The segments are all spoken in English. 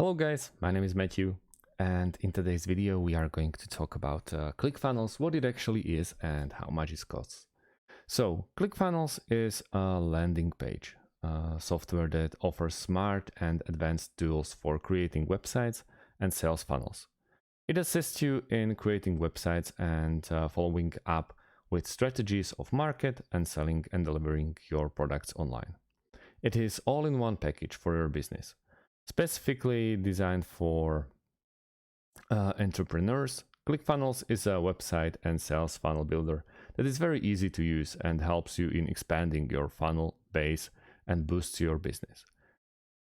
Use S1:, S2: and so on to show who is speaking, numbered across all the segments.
S1: Hello guys, my name is Matthew, and in today's video we are going to talk about Clickfunnels, what it actually is and how much it costs. So Clickfunnels is a landing page software that offers smart and advanced tools for creating websites and sales funnels. It assists you in creating websites and following up with strategies of market and selling and delivering your products online. It is all-in-one package for your business, specifically designed for entrepreneurs. Clickfunnels is a website and sales funnel builder that is very easy to use and helps you in expanding your funnel base and boosts your business.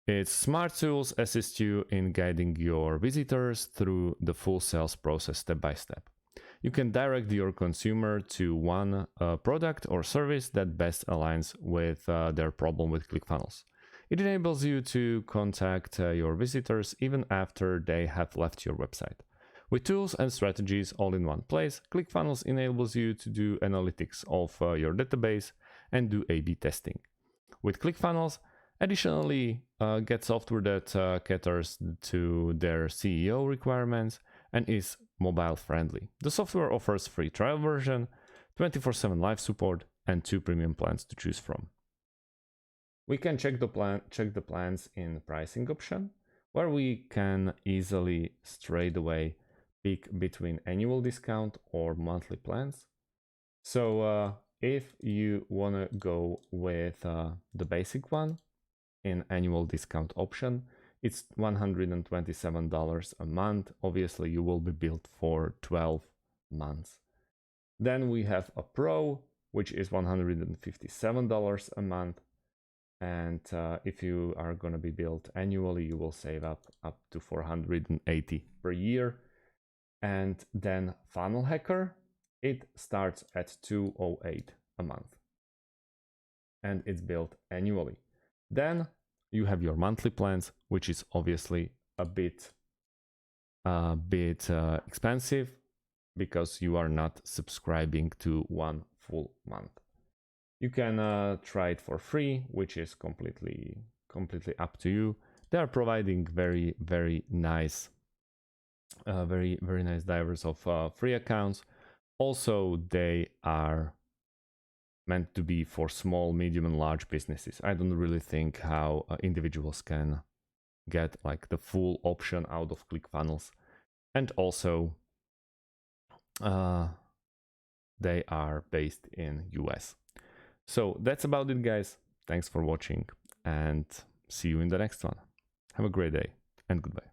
S1: Its smart tools assist you in guiding your visitors through the full sales process step by step. You can direct your consumer to one product or service that best aligns with their problem with Clickfunnels. It enables you to contact your visitors even after they have left your website. With tools and strategies all in one place, Clickfunnels enables you to do analytics of your database and do A/B testing. With Clickfunnels, additionally, get software that caters to their CEO requirements and is mobile friendly. The software offers free trial version, 24/7 live support, and 2 premium plans to choose from. We can check the plans in pricing option, where we can easily straight away pick between annual discount or monthly plans. So if you want to go with the basic one in annual discount option, it's $127 a month. Obviously, you will be billed for 12 months. Then we have a Pro, which is $157 a month. And if you are going to be billed annually, you will save up to $480 per year. And then Funnel Hacker, it starts at $208 a month. And it's billed annually. Then you have your monthly plans, which is obviously a bit expensive because you are not subscribing to one full month. You can try it for free, which is completely up to you. They are providing very nice divers of free accounts. Also, they are meant to be for small, medium, and large businesses. I don't really think how individuals can get like the full option out of Clickfunnels. And also, they are based in US. So that's about it, guys. Thanks for watching and see you in the next one. Have a great day and goodbye.